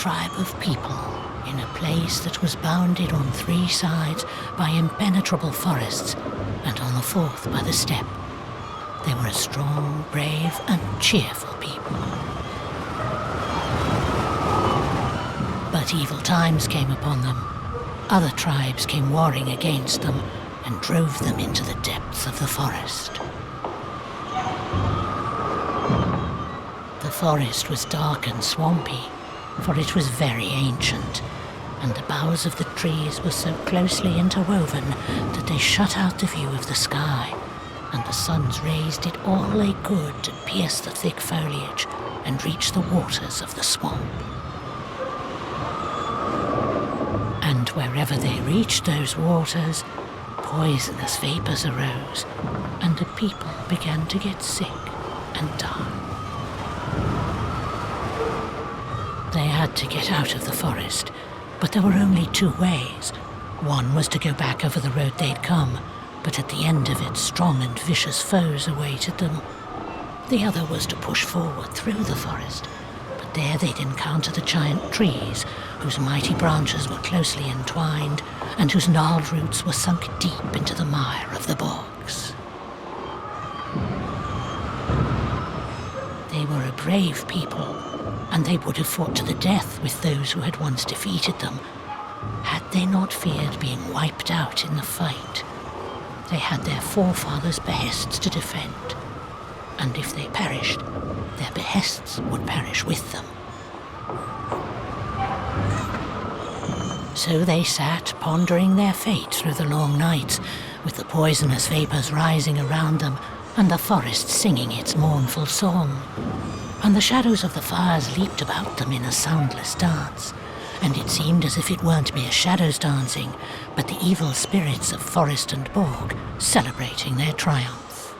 tribe of people in a place that was bounded on 3 sides by impenetrable forests and on the 4th by the steppe. They were a strong, brave, and cheerful people. But evil times came upon them. Other tribes came warring against them and drove them into the depths of the forest. The forest was dark and swampy, for it was very ancient, and the boughs of the trees were so closely interwoven that they shut out the view of the sky, and the sun's rays did all they could to pierce the thick foliage and reach the waters of the swamp. And wherever they reached those waters, poisonous vapors arose, and the people began to get sick and die. They had to get out of the forest, but there were only 2 ways. One was to go back over the road they'd come, but at the end of it, strong and vicious foes awaited them. The other was to push forward through the forest, but there they'd encounter the giant trees, whose mighty branches were closely entwined, and whose gnarled roots were sunk deep into the mire of the bogs. They were a brave people, and they would have fought to the death with those who had once defeated them, had they not feared being wiped out in the fight. They had their forefathers' behests to defend, and if they perished, their behests would perish with them. So they sat, pondering their fate through the long nights, with the poisonous vapors rising around them, and the forest singing its mournful song. And the shadows of the fires leaped about them in a soundless dance, and it seemed as if it weren't mere shadows dancing, but the evil spirits of forest and bog celebrating their triumph.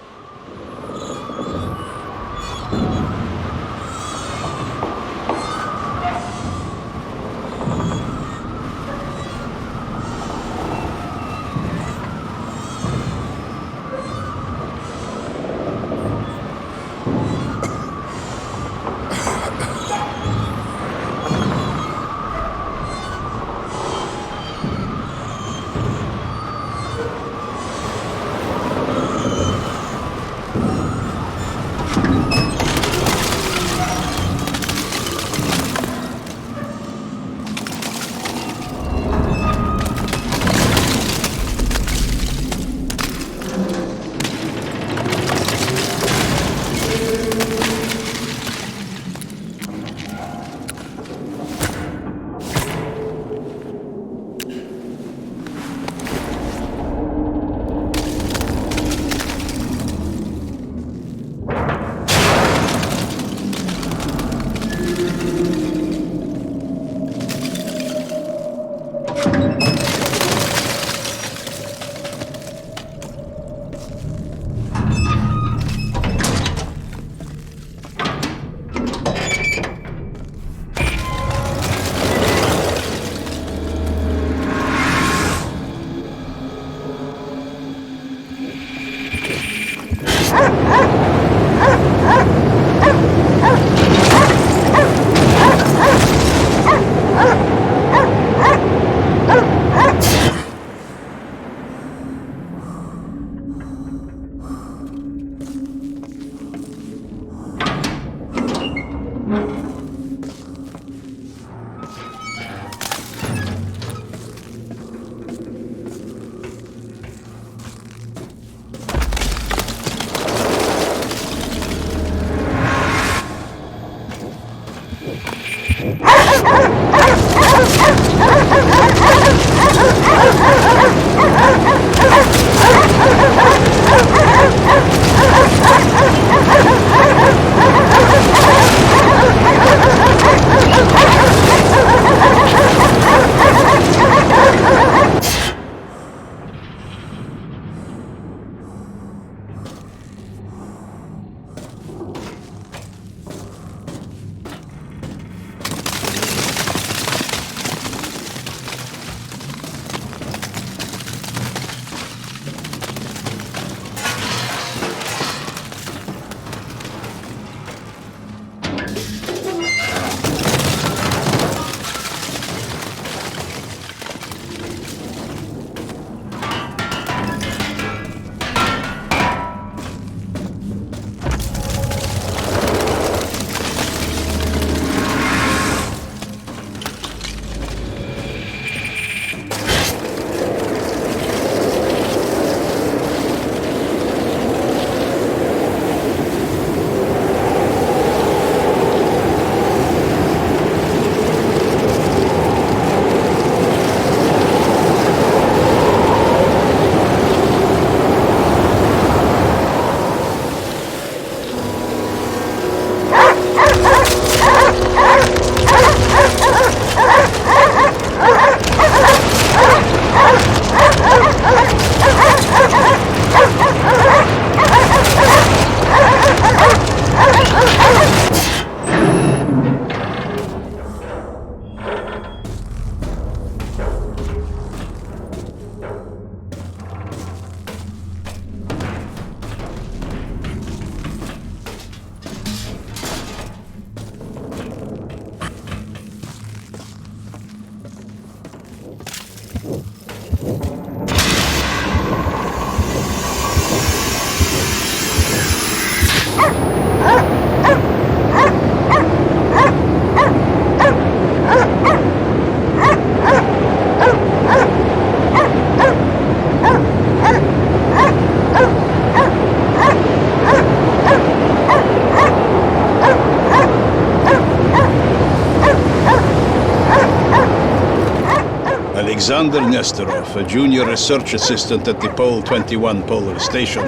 Alexander Nesterov, a junior research assistant at the Pole 21 Polar Station,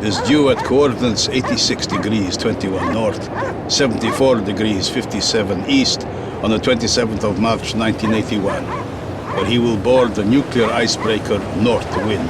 is due at coordinates 86 degrees 21 north, 74 degrees 57 east on the 27th of March 1981, where he will board the nuclear icebreaker North Wind.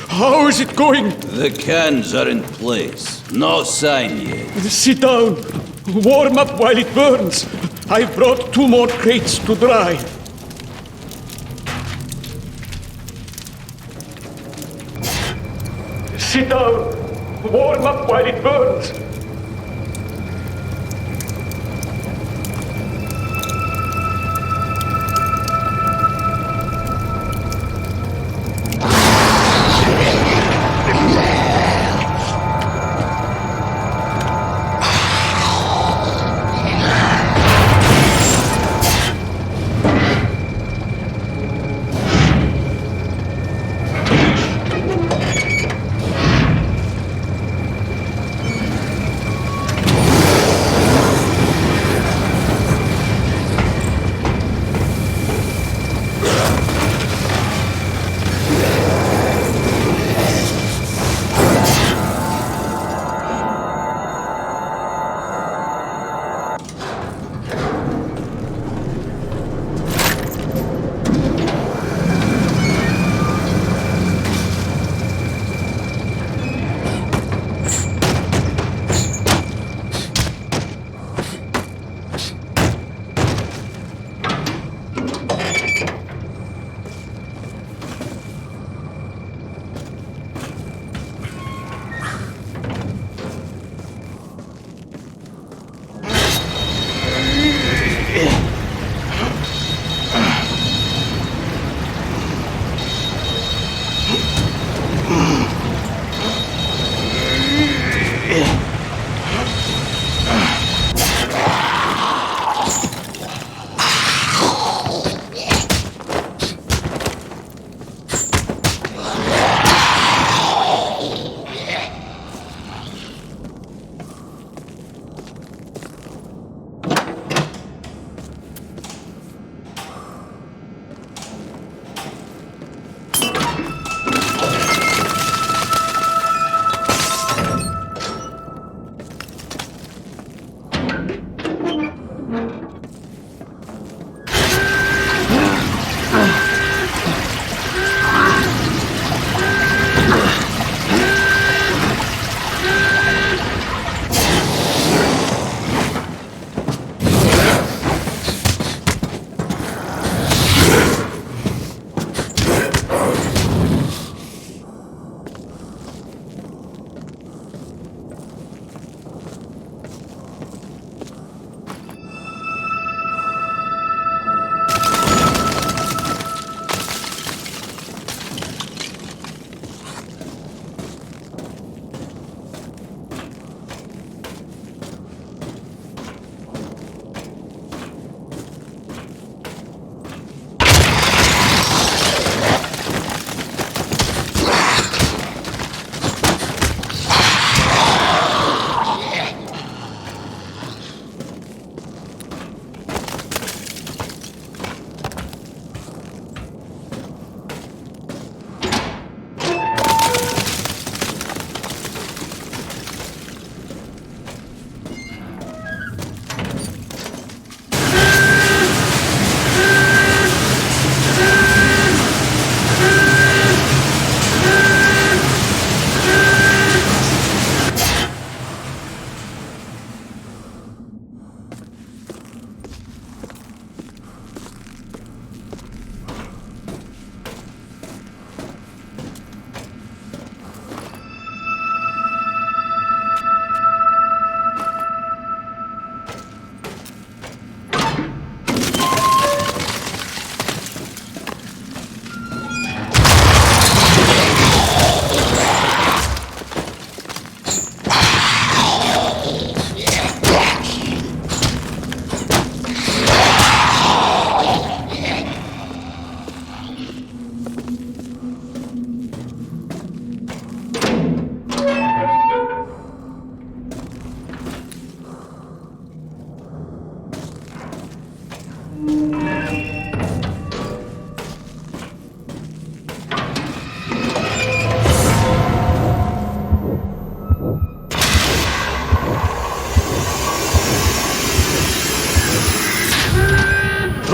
How is it going? The cans are in place. No sign yet. Sit down. Warm up while it burns. I've brought 2 more crates to dry. Sit down. Warm up while it burns.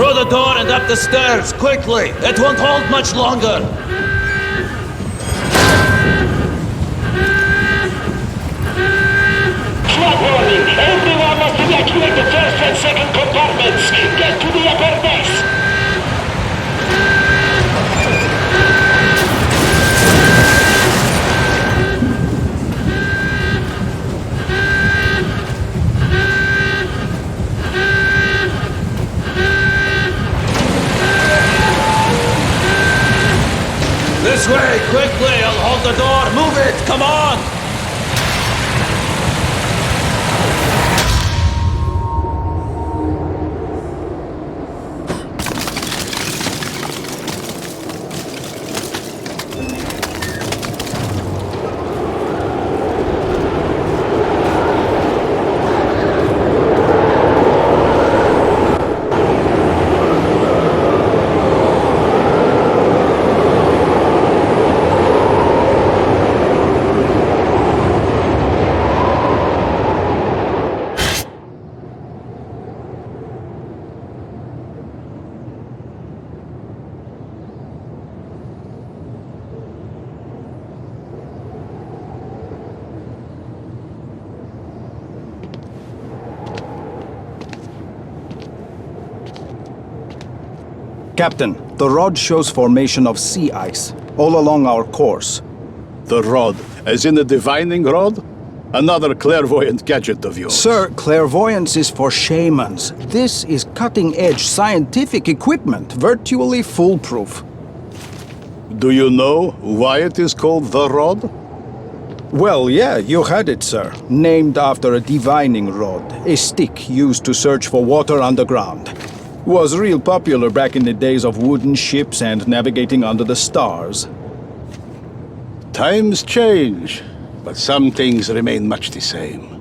Through the door and up the stairs, quickly! It won't hold much longer! Flood warning! Everyone must evacuate the first and second compartments! Get to the upper decks! This way, quickly! I'll hold the door! Move it! Come on! Captain, the rod shows formation of sea ice all along our course. The rod, as in the divining rod? Another clairvoyant gadget of yours. Sir, clairvoyance is for shamans. This is cutting-edge scientific equipment, virtually foolproof. Do you know why it is called the rod? Well, yeah, you had it, sir. Named after a divining rod, a stick used to search for water underground. Was real popular back in the days of wooden ships and navigating under the stars. Times change, but some things remain much the same.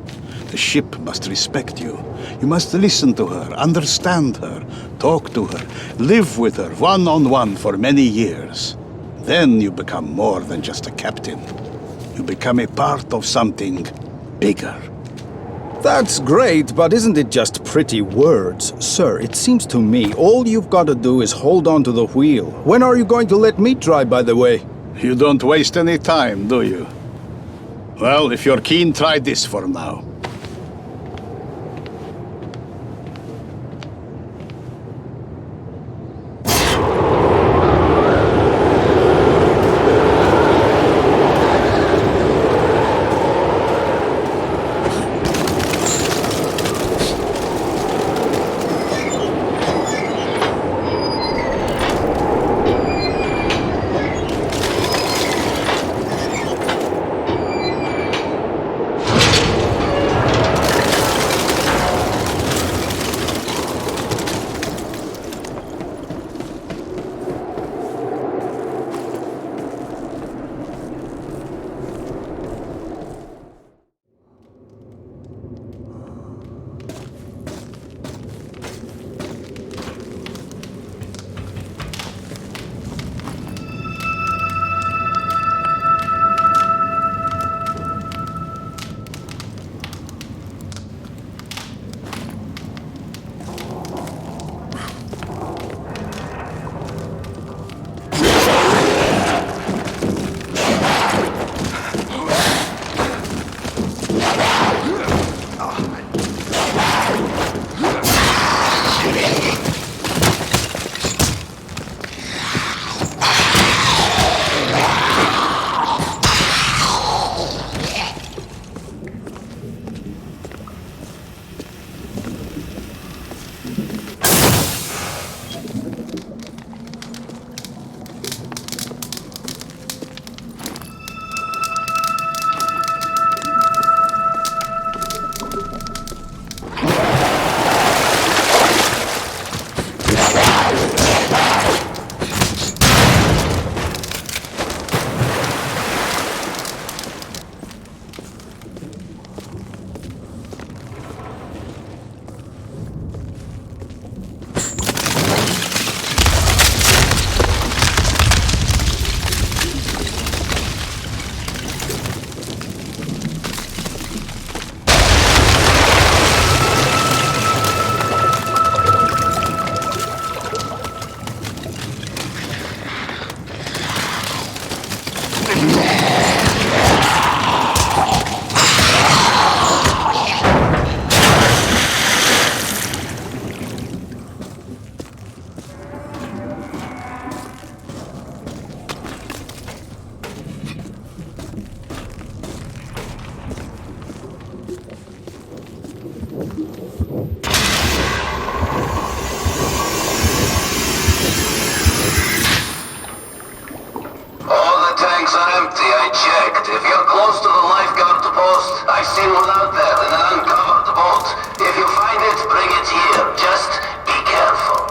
The ship must respect you. You must listen to her, understand her, talk to her, live with her one-on-one for many years. Then you become more than just a captain. You become a part of something bigger. That's great, but isn't it just pretty words? Sir, it seems to me all you've got to do is hold on to the wheel. When are you going to let me try, by the way? You don't waste any time, do you? Well, if you're keen, try this for now. are empty, I checked. If you're close to the lifeguard post, I've seen one out there in an uncovered boat. If you find it, bring it here. Just be careful.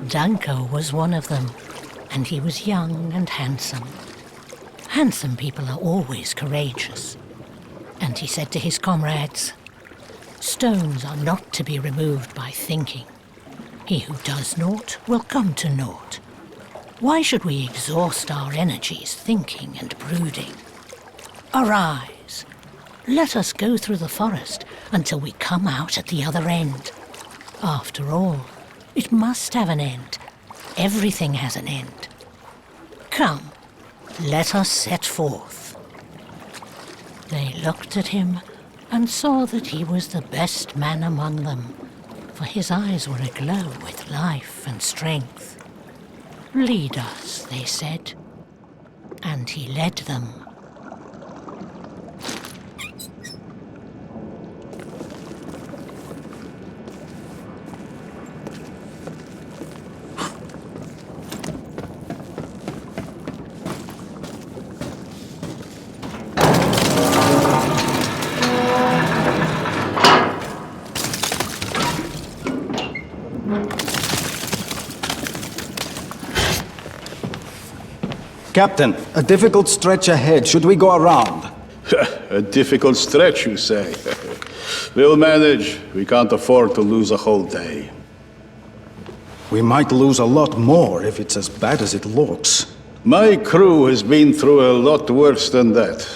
Danko was one of them, and he was young and handsome. Handsome people are always courageous. And he said to his comrades, "Stones are not to be removed by thinking. He who does naught will come to naught. Why should we exhaust our energies thinking and brooding? Arise, let us go through the forest until we come out at the other end. After all, it must have an end. Everything has an end. Come, let us set forth." They looked at him and saw that he was the best man among them, for his eyes were aglow with life and strength. "Lead us," they said, and he led them. Captain, a difficult stretch ahead. Should we go around? A difficult stretch, you say? We'll manage. We can't afford to lose a whole day. We might lose a lot more if it's as bad as it looks. My crew has been through a lot worse than that.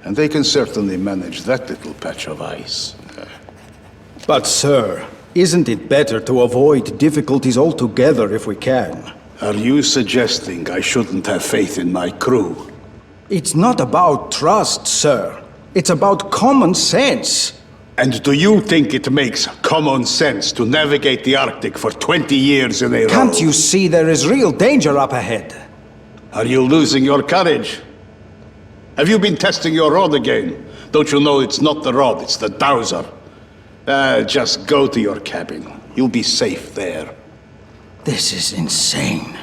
And they can certainly manage that little patch of ice. But, sir, isn't it better to avoid difficulties altogether if we can? Are you suggesting I shouldn't have faith in my crew? It's not about trust, sir. It's about common sense. And do you think it makes common sense to navigate the Arctic for 20 years in a row? Can't you see there is real danger up ahead? Are you losing your courage? Have you been testing your rod again? Don't you know it's not the rod, it's the dowser? Just go to your cabin. You'll be safe there. This is insane.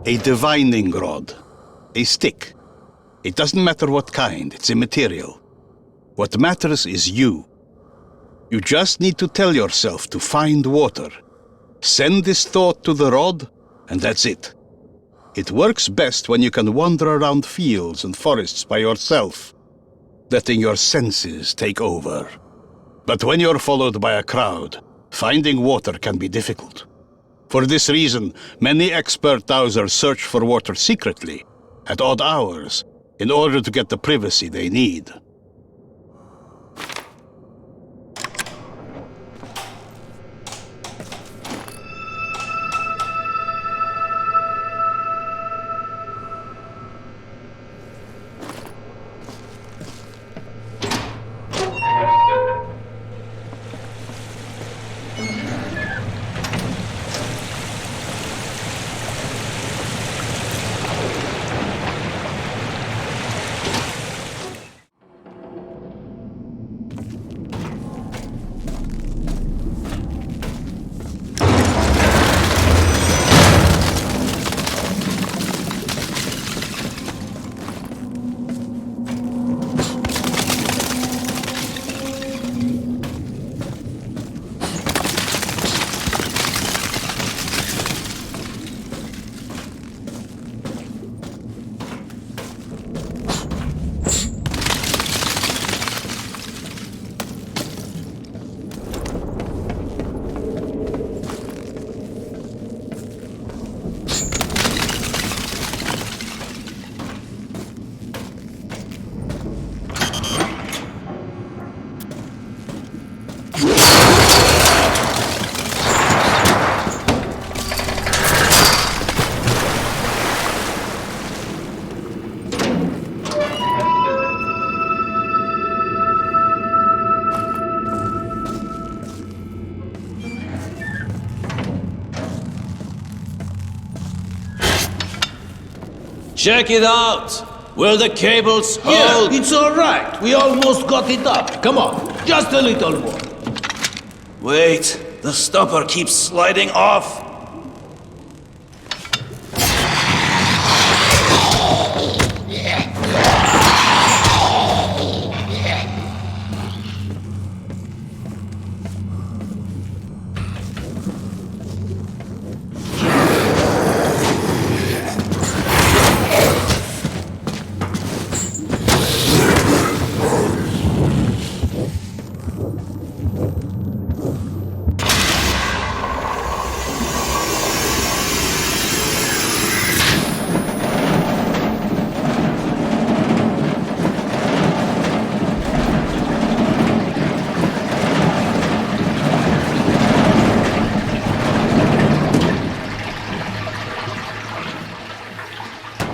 A divining rod. A stick. It doesn't matter what kind, it's immaterial. What matters is you. You just need to tell yourself to find water. Send this thought to the rod, and that's it. It works best when you can wander around fields and forests by yourself, letting your senses take over. But when you're followed by a crowd, finding water can be difficult. For this reason, many expert dowsers search for water secretly, at odd hours, in order to get the privacy they need. Check it out. Will the cables hold? Yeah, it's all right. We almost got it up. Come on, just a little more. Wait, the stopper keeps sliding off.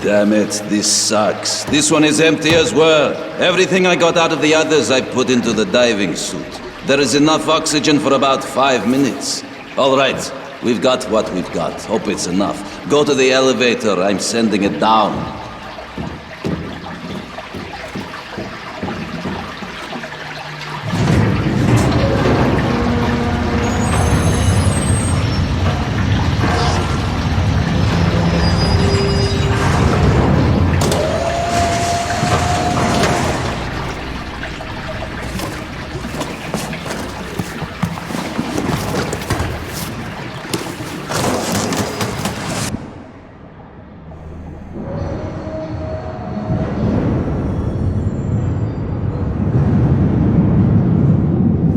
Damn it, this sucks. This one is empty as well. Everything I got out of the others I put into the diving suit. There is enough oxygen for about 5 minutes. All right, we've got what we've got. Hope it's enough. Go to the elevator, I'm sending it down.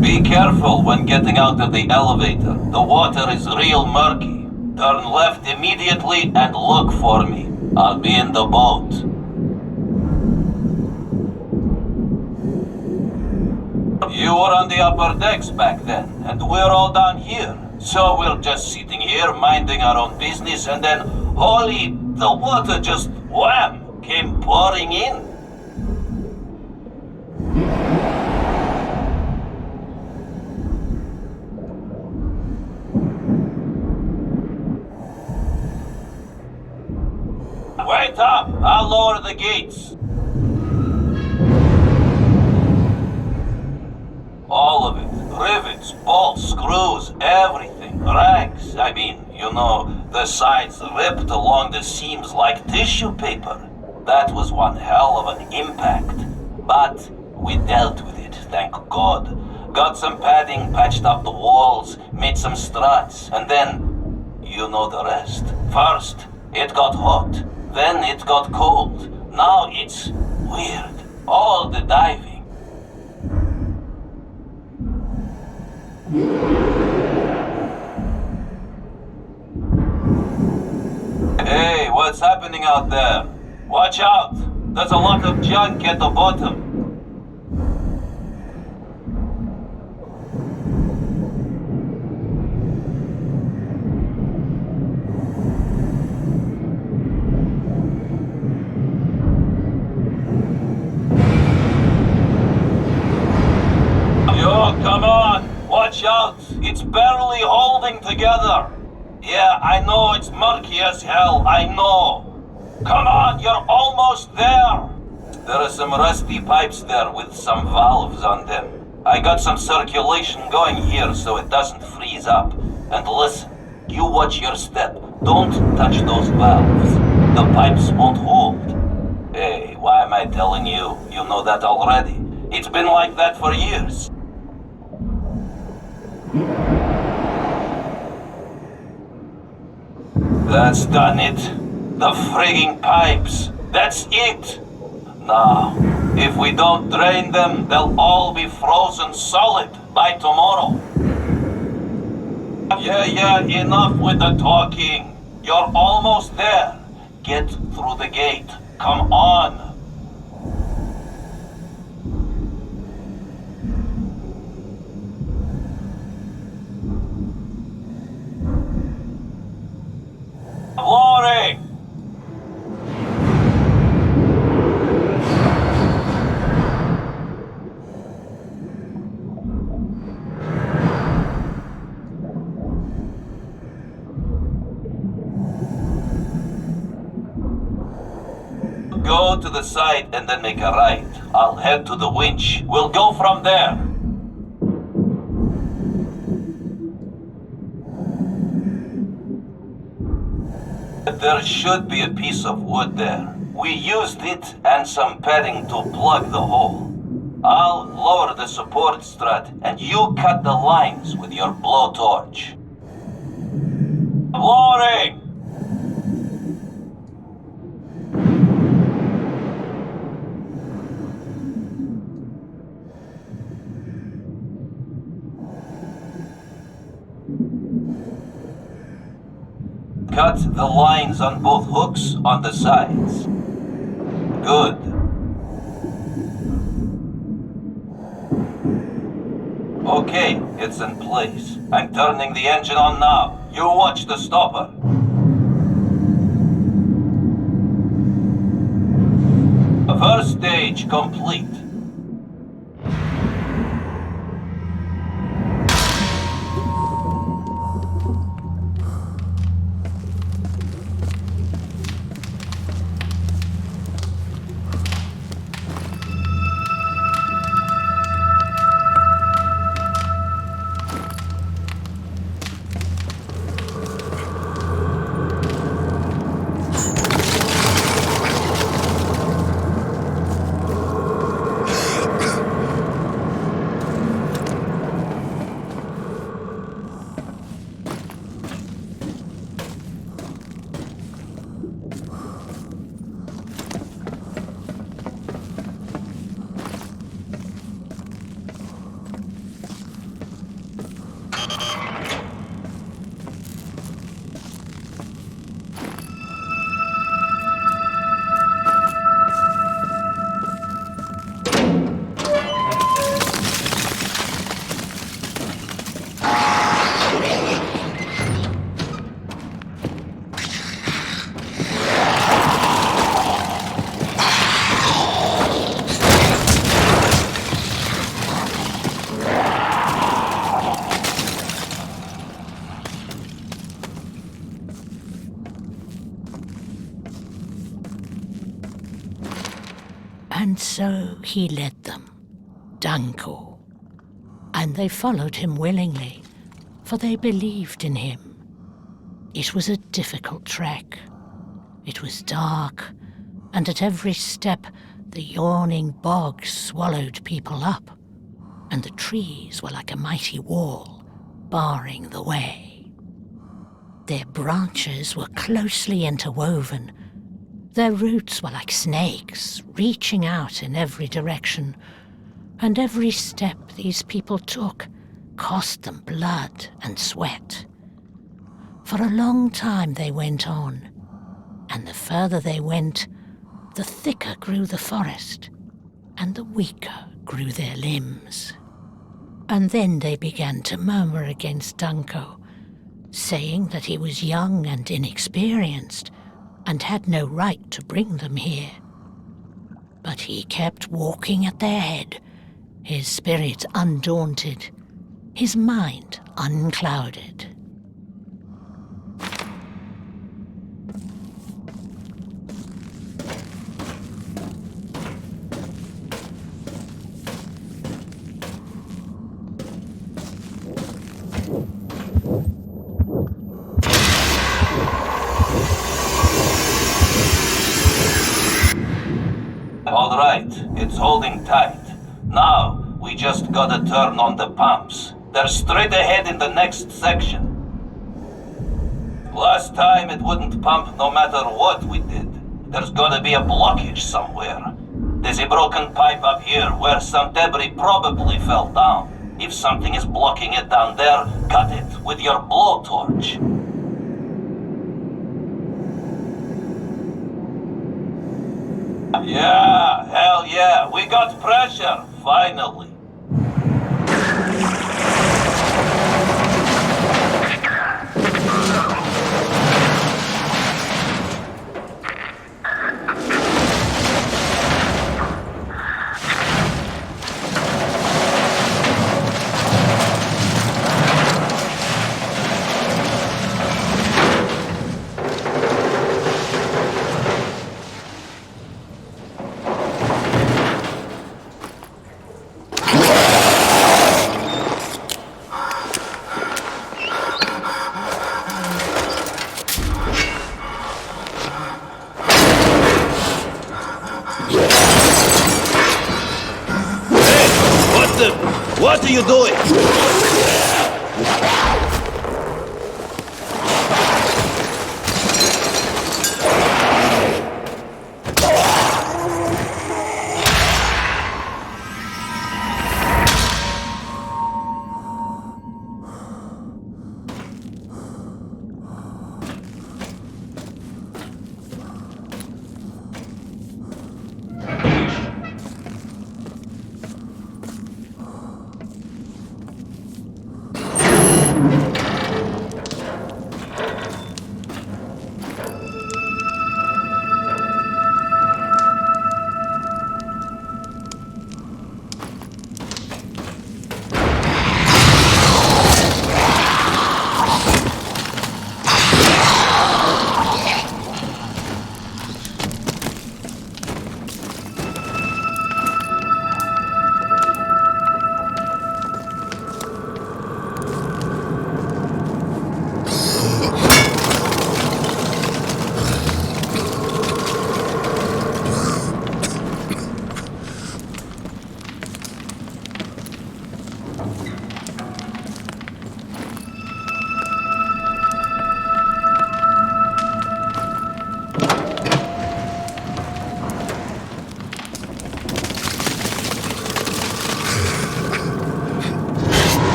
Be careful when getting out of the elevator. The water is real murky. Turn left immediately and look for me. I'll be in the boat. You were on the upper decks back then, and we're all down here. So we're just sitting here, minding our own business, and then, holy, the water just, wham, came pouring in. Wait up! I'll lower the gates. All of it. Rivets, bolts, screws, everything. Rags. I mean, you know, the sides ripped along the seams like tissue paper. That was one hell of an impact. But we dealt with it, thank God. Got some padding, patched up the walls, made some struts, and then, you know the rest. First, it got hot. Then it got cold. Now it's weird. All the diving. Hey, what's happening out there? Watch out! There's a lot of junk at the bottom. Come on, watch out. It's barely holding together. Yeah, I know it's murky as hell, I know. Come on, you're almost there. There are some rusty pipes there with some valves on them. I got some circulation going here so it doesn't freeze up. And listen, you watch your step. Don't touch those valves. The pipes won't hold. Hey, why am I telling you? You know that already. It's been like that for years. That's done it. The frigging pipes. That's it. Now, if we don't drain them, they'll all be frozen solid by tomorrow. Yeah, enough with the talking. You're almost there. Get through the gate. Come on. Glory! Go to the side and then make a right. I'll head to the winch. We'll go from there. There should be a piece of wood there. We used it and some padding to plug the hole. I'll lower the support strut and you cut the lines with your blowtorch. Lowering! Cut the lines on both hooks on the sides. Good. Okay, it's in place. I'm turning the engine on now. You watch the stopper. First stage complete. And so he led them, Danko. And they followed him willingly, for they believed in him. It was a difficult trek. It was dark, and at every step the yawning bog swallowed people up, and the trees were like a mighty wall, barring the way. Their branches were closely interwoven. Their roots were like snakes, reaching out in every direction, and every step these people took cost them blood and sweat. For a long time they went on, and the further they went, the thicker grew the forest, and the weaker grew their limbs. And then they began to murmur against Danko, saying that he was young and inexperienced, and had no right to bring them here. But he kept walking at their head, his spirit undaunted, his mind unclouded. All right, it's holding tight. Now, we just gotta turn on the pumps. They're straight ahead in the next section. Last time it wouldn't pump no matter what we did. There's gotta be a blockage somewhere. There's a broken pipe up here where some debris probably fell down. If something is blocking it down there, cut it with your blowtorch. Yeah, hell yeah, we got pressure, finally. you do it?